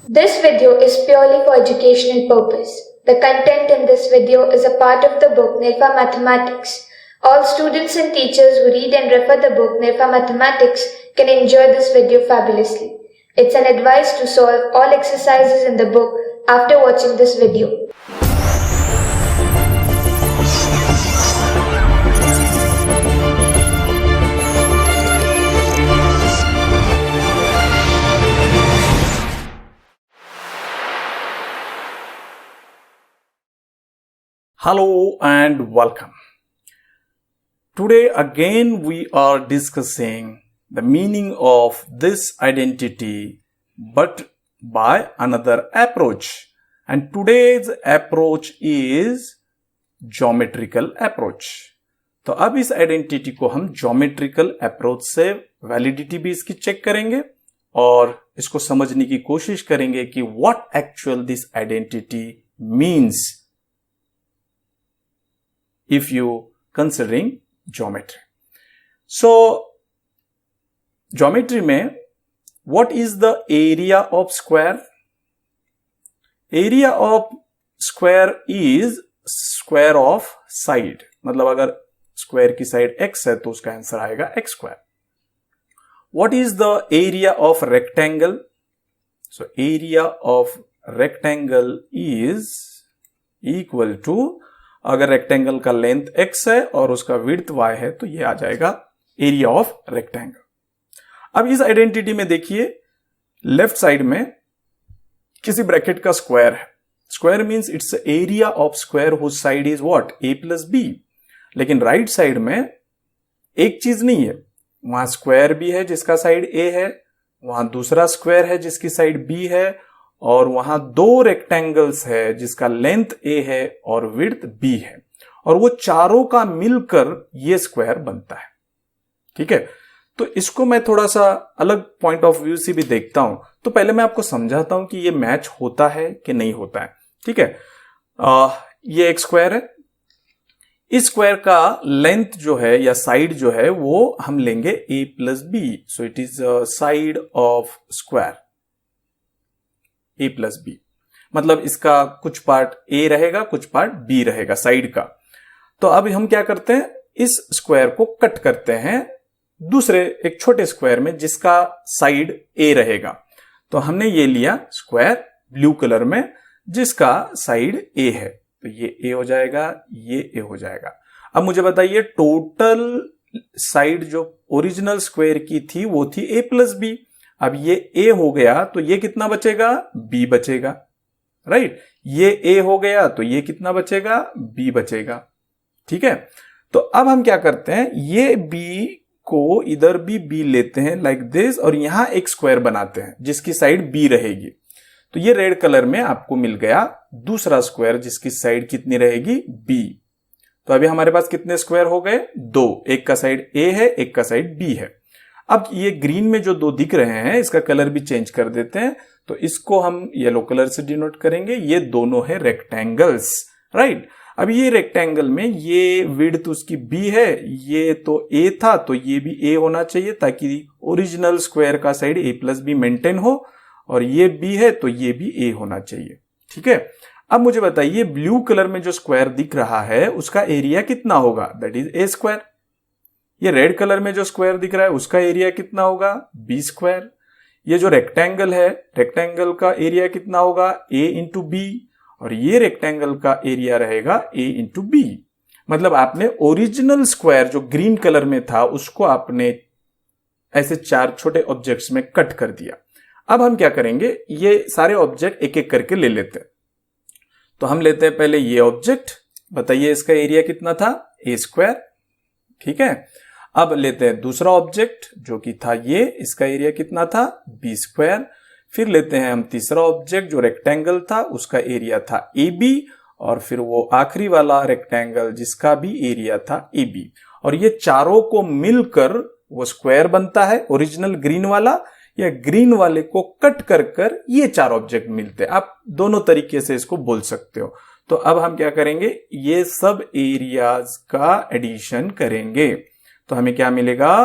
This video is purely for educational purpose. The content in this video is a part of the book Nirfa Mathematics. All students and teachers who read and refer the book Nirfa Mathematics can enjoy this video fabulously. It's an advice to solve all exercises in the book after watching this video. Hello and welcome. Today again we are discussing the meaning of this identity but by another approach, and today's approach is geometrical approach. तो अब इस identity को हम geometrical approach से validity भी इसकी check करेंगे और इसको समझने की कोशिश करेंगे कि what actual this identity means if you considering geometry. So geometry में what is the area of square? Area of square is square of side. मतलब अगर square की side x है तो उसका आंसर आएगा x square. What is the area of rectangle? So area of rectangle is equal to, अगर rectangle का length x है और उसका विड्थ y है तो ये आ जाएगा एरिया ऑफ रेक्टेंगल. अब इस आइडेंटिटी में देखिए लेफ्ट साइड में किसी ब्रैकेट का स्क्वायर है. Square means it's area of square whose side is what a plus b. लेकिन राइट साइड में एक चीज नहीं है, वहां स्क्वायर भी है जिसका साइड a है, वहां दूसरा स्क्वायर है जिसकी साइड b है, और वहां दो रेक्टेंगल्स है जिसका लेंथ a है और विड्थ b है, और वो चारों का मिलकर ये स्क्वायर बनता है. ठीक है, तो इसको मैं थोड़ा सा अलग पॉइंट ऑफ व्यू से भी देखता हूं. तो पहले मैं आपको समझाता हूं कि ये मैच होता है कि नहीं होता है. ठीक है, ये एक स्क्वायर है. इस स्क्वायर का लेंथ जो है या साइड जो है वो हम लेंगे a plus B. So it is side of square a plus B. मतलब इसका कुछ पार्ट a रहेगा, कुछ पार्ट b रहेगा साइड का. तो अब हम क्या करते हैं, इस स्क्वायर को कट करते हैं दूसरे एक छोटे स्क्वायर में जिसका साइड a रहेगा. तो हमने ये लिया स्क्वायर ब्लू कलर में जिसका साइड a है, तो ये a हो जाएगा, ये a हो जाएगा. अब मुझे बताइए टोटल साइड जो ओरिजिनल स्क्वायर की थी वो थी a प्लस बी. अब ये a हो गया तो ये कितना बचेगा, b बचेगा. राइट, ये a हो गया तो ये कितना बचेगा, b बचेगा. ठीक है, तो अब हम क्या करते हैं, ये b को इधर भी b लेते हैं लाइक दिस, और यहां एक स्क्वायर बनाते हैं जिसकी साइड b रहेगी. तो ये रेड कलर में आपको मिल गया दूसरा स्क्वायर जिसकी साइड कितनी रहेगी, b. तो अभी हमारे पास कितने स्क्वायर हो गए, दो. एक का साइड a है, एक का साइड b है. अब ये ग्रीन में जो दो दिख रहे हैं इसका कलर भी चेंज कर देते हैं, तो इसको हम येलो कलर से डिनोट करेंगे. ये दोनों है रेक्टेंगल्स. राइट, अब ये रेक्टेंगल में ये विड्थ उसकी b है, ये तो a था तो ये भी a होना चाहिए ताकि ओरिजिनल स्क्वायर का side a plus be maintain हो, और ये b है तो ये भी a होना चाहिए. ठीक है, अब मुझे बताइए ब्लू कलर में जो स्क्वायर दिख रहा है उसका एरिया कितना होगा, दैट इज a स्क्वायर. ये रेड कलर में जो स्क्वायर दिख रहा है उसका एरिया कितना होगा, b स्क्वायर. ये जो रेक्टेंगल है, रेक्टेंगल का एरिया कितना होगा, a इंटू बी, और ये रेक्टेंगल का एरिया रहेगा a इंटू बी. मतलब आपने ओरिजिनल स्क्वायर जो ग्रीन कलर में था उसको आपने ऐसे चार छोटे ऑब्जेक्ट्स में कट कर दिया. अब हम क्या करेंगे, ये सारे ऑब्जेक्ट एक एक करके ले लेते हैं. तो हम लेते हैं पहले ये ऑब्जेक्ट, बताइए इसका एरिया कितना था, a स्क्वायर. ठीक है, अब लेते हैं दूसरा ऑब्जेक्ट जो कि था ये, इसका एरिया कितना था, b स्क्वायर. फिर लेते हैं हम तीसरा ऑब्जेक्ट जो रेक्टेंगल था, उसका एरिया था ab, और फिर वो आखिरी वाला रेक्टेंगल जिसका भी एरिया था ab. और ये चारों को मिलकर वो स्क्वायर बनता है ओरिजिनल ग्रीन वाला, या ग्रीन वाले को कट कर कर ये चार ऑब्जेक्ट मिलते हैं. आप दोनों तरीके से इसको बोल सकते हो. तो अब हम क्या करेंगे, ये सब एरियाज का एडिशन करेंगे. तो हमें क्या मिलेगा,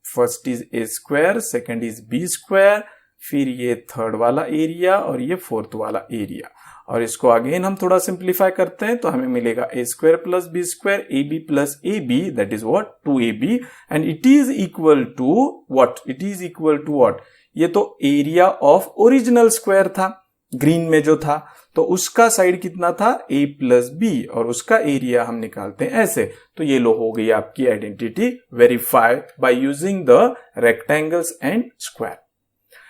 first is a square, second is b square, फिर ये थर्ड वाला एरिया और ये फोर्थ वाला एरिया, और इसको अगेन हम थोड़ा सिंप्लीफाई करते हैं तो हमें मिलेगा a square plus B square ab plus ab, that is what 2ab, and it is equal to what, it is equal to what, ये तो एरिया ऑफ ओरिजिनल स्क्वायर था ग्रीन में जो था, तो उसका साइड कितना था a प्लस बी, और उसका एरिया हम निकालते हैं ऐसे, तो ये लो हो गई आपकी identity verify by using the rectangles and square.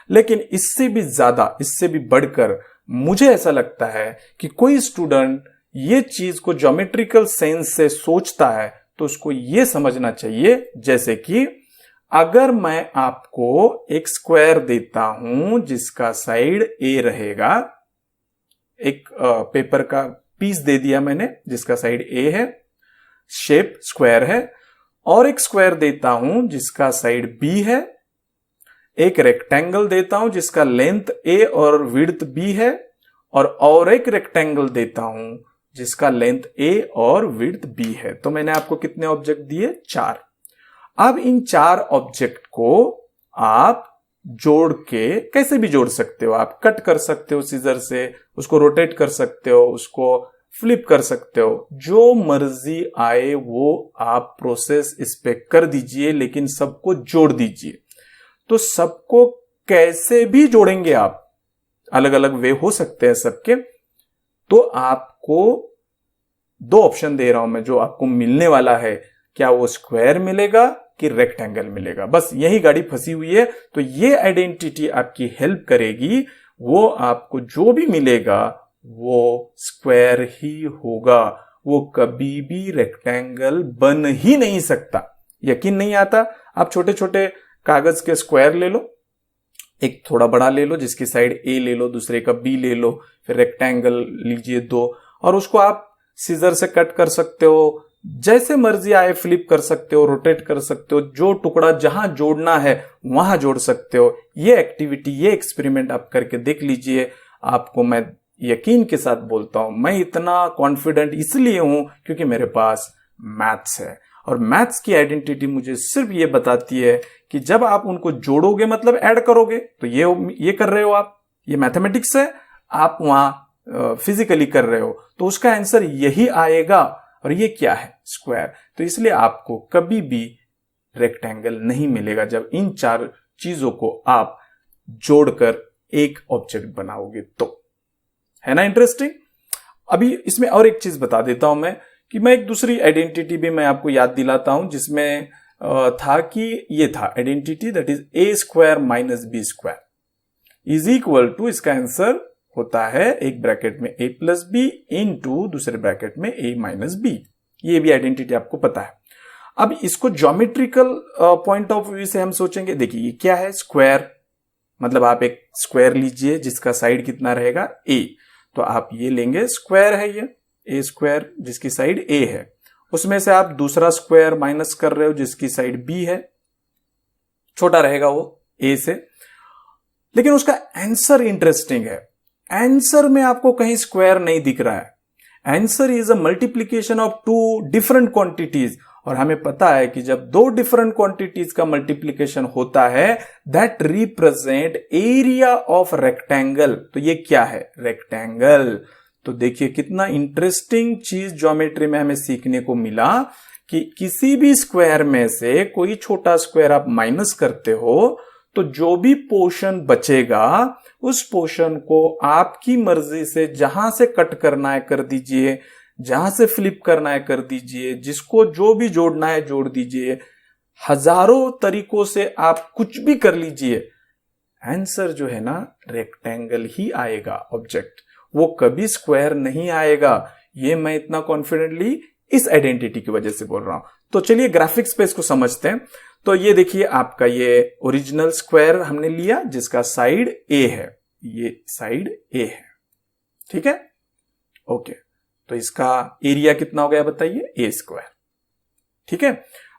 लेकिन इससे भी ज्यादा, इससे भी बढ़कर मुझे ऐसा लगता है कि कोई स्टूडेंट ये चीज को ज्योमेट्रिकल सेंस से सोचता है तो उसको ये समझना चाहिए, जैसे कि अगर मैं आपको एक स्क्वायर देता हूं जिसका साइड ए रहेगा, एक पेपर का पीस दे दिया मैंने जिसका साइड ए है, शेप स्क्वायर है, और एक स्क्वायर देता हूं जिसका साइड बी है, एक रेक्टेंगल देता हूं जिसका लेंथ ए और विड्थ बी है, और एक रेक्टेंगल देता हूं जिसका लेंथ ए और विड्थ बी है। तो मैंने आपको कितने ऑब्जेक्ट दिए? 4। अब इन 4 ऑब्जेक्ट को आप जोड़ के कैसे भी जोड़ सकते हो, आप कट कर सकते हो सीजर से, उसको रोटेट कर सकते हो, उसको फ्लिप कर सकते हो, जो मर्जी आए वो आप प्रोसेस इस पे कर दीजिए, लेकिन सबको जोड़ दीजिए। तो सबको कैसे भी जोड़ेंगे आप, अलग अलग वे हो सकते हैं सबके, तो आपको 2 ऑप्शन दे रहा हूं मैं जो आपको मिलने वाला है, क्या वो स्क्वायर मिलेगा कि रेक्टेंगल मिलेगा, बस यही गाड़ी फंसी हुई है। तो ये आइडेंटिटी आपकी हेल्प करेगी, वो आपको जो भी मिलेगा वो स्क्वायर ही होगा, वो कभी भी रेक्टेंगल बन ही नहीं सकता। यकीन नहीं आता? आप छोटे छोटे कागज के स्क्वायर ले लो, एक थोड़ा बड़ा ले लो जिसकी साइड ए ले लो, दूसरे का बी ले लो, फिर रेक्टेंगल लीजिए 2, और उसको आप सीजर से कट कर सकते हो, जैसे मर्जी आए फ्लिप कर सकते हो, रोटेट कर सकते हो, जो टुकड़ा जहां जोड़ना है वहां जोड़ सकते हो। ये एक्टिविटी, ये एक्सपेरिमेंट आप करके देख लीजिए। आपको मैं यकीन के साथ बोलता हूं, मैं इतना कॉन्फिडेंट इसलिए हूं क्योंकि मेरे पास मैथ्स है, और मैथ्स की आइडेंटिटी मुझे सिर्फ ये बताती है कि जब आप उनको जोड़ोगे, मतलब ऐड करोगे, तो ये कर रहे हो आप, ये मैथमेटिक्स है, आप वहां फिजिकली कर रहे हो, तो उसका आंसर यही आएगा। और ये क्या है? स्क्वायर। तो इसलिए आपको कभी भी रेक्टेंगल नहीं मिलेगा जब इन 4 चीजों को आप जोड़कर एक ऑब्जेक्ट बनाओगे तो। है ना इंटरेस्टिंग? अभी इसमें और एक चीज बता देता हूं मैं, कि मैं एक दूसरी आइडेंटिटी भी मैं आपको याद दिलाता हूं, जिसमें था कि ये था identity, that is A square minus B square is equal to, इसका आंसर होता है एक ब्रैकेट में a प्लस बी इंटू दूसरे ब्रैकेट में a माइनस बी। ये भी आइडेंटिटी आपको पता है। अब इसको ज्योमेट्रिकल पॉइंट ऑफ व्यू से हम सोचेंगे, देखिए ये क्या है? स्क्वायर, मतलब आप एक स्क्वायर लीजिए जिसका साइड कितना रहेगा? a, तो आप ये लेंगे, स्क्वायर है ये a स्क्वायर जिसकी साइड a है, उसमें से आप दूसरा स्क्वायर माइनस कर रहे हो जिसकी साइड b है, छोटा रहेगा वो a से, लेकिन उसका आंसर इंटरेस्टिंग है। आंसर में आपको कहीं स्क्वायर नहीं दिख रहा है। Answer is a multiplication of 2 different quantities, और हमें पता है कि जब 2 डिफरेंट क्वांटिटीज का मल्टीप्लीकेशन होता है, that represent area of rectangle. तो ये क्या है? रेक्टेंगल। तो देखिए कितना इंटरेस्टिंग चीज ज्योमेट्री में हमें सीखने को मिला, कि किसी भी स्क्वायर में से कोई छोटा स्क्वायर आप माइनस करते हो, तो जो भी पोर्शन बचेगा उस पोर्शन को आपकी मर्जी से जहां से कट करना है कर दीजिए, जहां से फ्लिप करना है कर दीजिए, जिसको जो भी जोड़ना है जोड़ दीजिए, हजारों तरीकों से आप कुछ भी कर लीजिए, आंसर जो है ना रेक्टेंगल ही आएगा ऑब्जेक्ट, वो कभी स्क्वायर नहीं आएगा। ये मैं इतना कॉन्फिडेंटली इस आइडेंटिटी की वजह से बोल रहा हूं। तो चलिए ग्राफिक्स पे इसको समझते हैं। तो ये देखिए आपका ये ओरिजिनल स्क्वायर हमने लिया जिसका साइड ए है, ये साइड ए है, ठीक है, ओके। तो इसका एरिया कितना हो गया बताइए? ए स्क्वायर, ठीक है।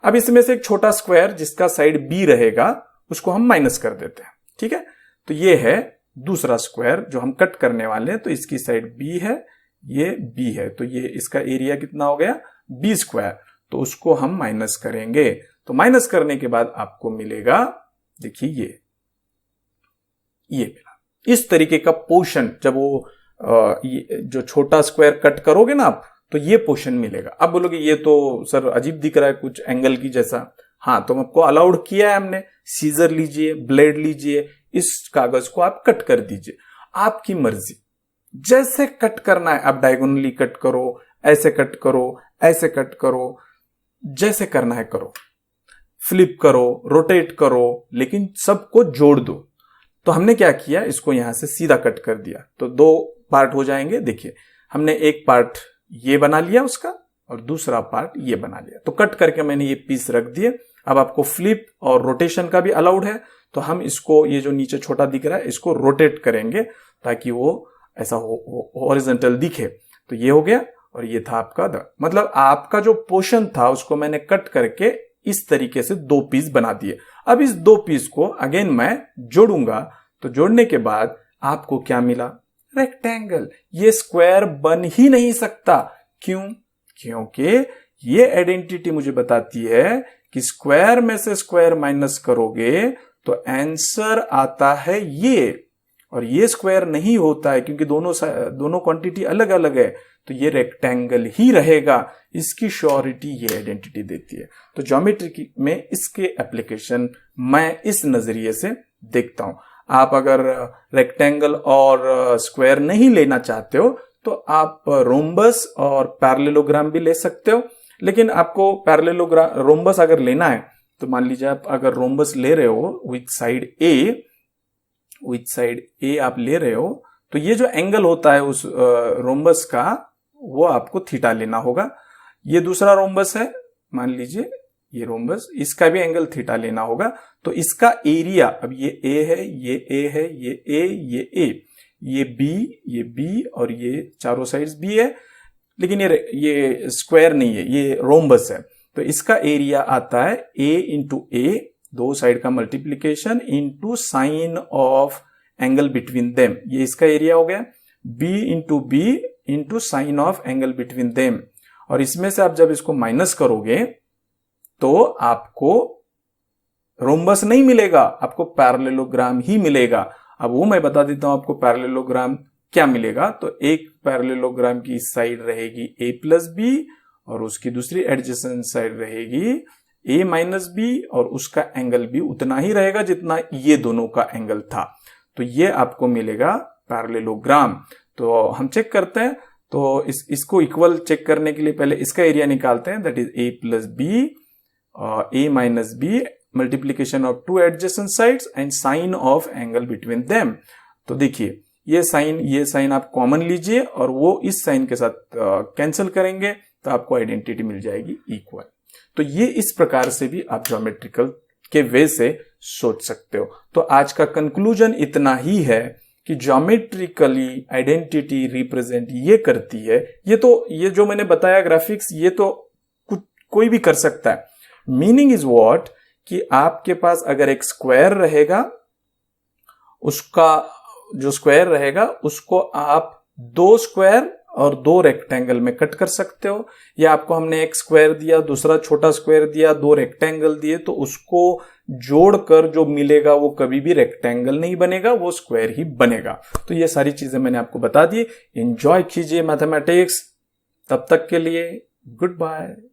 अब इसमें से एक छोटा स्क्वायर जिसका साइड बी रहेगा उसको हम माइनस कर देते हैं, ठीक है। तो ये है दूसरा स्क्वायर जो हम कट करने वाले हैं, तो इसकी साइड बी है, ये बी है, तो ये इसका एरिया कितना हो गया? B square. तो उसको हम माइनस करेंगे, तो माइनस करने के बाद आपको मिलेगा, देखिए ये मिला। इस तरीके का पोर्शन जब वो जो छोटा स्क्वायर कट करोगे ना आप, तो ये पोर्शन मिलेगा। अब बोलोगे ये तो सर अजीब दिख रहा है कुछ एंगल की जैसा। हाँ, तो आपको अलाउड किया है हमने, सीजर लीजिए, ब्लेड लीजिए, इस कागज को आप कट कर दीजिए, आपकी मर्जी जैसे कट करना है। आप डायगोनली कट करो, ऐसे कट करो, ऐसे कट करो, जैसे करना है करो, फ्लिप करो, रोटेट करो, लेकिन सबको जोड़ दो। तो हमने क्या किया, इसको यहां से सीधा कट कर दिया, तो दो पार्ट हो जाएंगे। देखिए हमने एक पार्ट ये बना लिया उसका, और दूसरा पार्ट ये बना लिया। तो कट करके मैंने ये पीस रख दिए। अब आपको फ्लिप और रोटेशन का भी अलाउड है, तो हम इसको, ये जो नीचे छोटा दिख रहा है, इसको रोटेट करेंगे ताकि वो ऐसा हॉरिजॉन्टल दिखे। तो ये हो गया, और ये था आपका मतलब आपका जो पोर्शन था उसको मैंने कट करके इस तरीके से दो पीस बना दिए। अब इस दो पीस को अगेन मैं जोड़ूंगा, तो जोड़ने के बाद आपको क्या मिला, रेक्टेंगल। ये स्क्वायर बन ही नहीं सकता। क्यों? क्योंकि ये आइडेंटिटी मुझे बताती है कि स्क्वायर में से स्क्वायर माइनस करोगे तो आंसर आता है ये, और ये स्क्वायर नहीं होता है क्योंकि दोनों क्वांटिटी अलग अलग है, तो ये रेक्टेंगल ही रहेगा। इसकी श्योरिटी ये आइडेंटिटी देती है। तो ज्योमेट्री में इसके एप्लीकेशन मैं इस नजरिए से देखता हूं। आप अगर रेक्टेंगल और स्क्वायर नहीं लेना चाहते हो तो आप रोम्बस और पैरेललोग्राम भी ले सकते हो, लेकिन आपको रोम्बस अगर लेना है तो मान लीजिए आप अगर रोम्बस ले रहे हो विथ साइड ए आप ले रहे हो, तो ये जो एंगल होता है उस रोम्बस का, वो आपको थीटा लेना होगा। ये दूसरा रोम्बस है, मान लीजिए ये रोम्बस, इसका भी एंगल थीटा लेना होगा। तो इसका एरिया, अब ये ए है, ये ए है, ये ए, ये बी और ये चारों साइड्स बी है, लेकिन ये स्क्वायर नहीं है, ये रोम्बस है। तो इसका एरिया आता है ए इंटू ए, दो साइड का multiplication, into sine of angle between them, ये इसका एरिया हो गया। B into B into sine of angle between them, और इसमें से आप जब इसको माइनस करोगे तो आपको रोम्बस नहीं मिलेगा, आपको पैरेललोग्राम ही मिलेगा। अब वो मैं बता देता हूं आपको पैरेललोग्राम क्या मिलेगा। तो एक पैरेललोग्राम की साइड रहेगी a प्लस बी, और उसकी दूसरी एडजेसेंट साइड रहेगी a माइनस बी, और उसका एंगल भी उतना ही रहेगा जितना ये दोनों का एंगल था। तो ये आपको मिलेगा पैरेललोग्राम। तो हम चेक करते हैं, तो इसको इक्वल चेक करने के लिए पहले इसका एरिया निकालते हैं, that is a plus B a minus B multiplication of two adjacent sides and sine of angle between them. तो देखिए ये साइन आप कॉमन लीजिए और वो इस साइन के साथ कैंसिल करेंगे, तो आपको आइडेंटिटी मिल जाएगी इक्वल। तो ये इस प्रकार से भी आप ज्योमेट्रिकल के वे से सोच सकते हो। तो आज का कंक्लूजन इतना ही है कि ज्योमेट्रिकली आइडेंटिटी रिप्रेजेंट ये करती है। ये जो मैंने बताया ग्राफिक्स, ये तो कोई भी कर सकता है। मीनिंग इज व्हाट, कि आपके पास अगर एक स्क्वायर रहेगा, उसका जो स्क्वायर रहेगा उसको आप दो स्क्वायर और दो रेक्टेंगल में कट कर सकते हो, या आपको हमने एक स्क्वायर दिया, दूसरा छोटा स्क्वायर दिया, दो रेक्टेंगल दिए, तो उसको जोड़कर जो मिलेगा वो कभी भी रेक्टेंगल नहीं बनेगा, वो स्क्वायर ही बनेगा। तो ये सारी चीजें मैंने आपको बता दी। एंजॉय कीजिए मैथमेटिक्स। तब तक के लिए गुड बाय।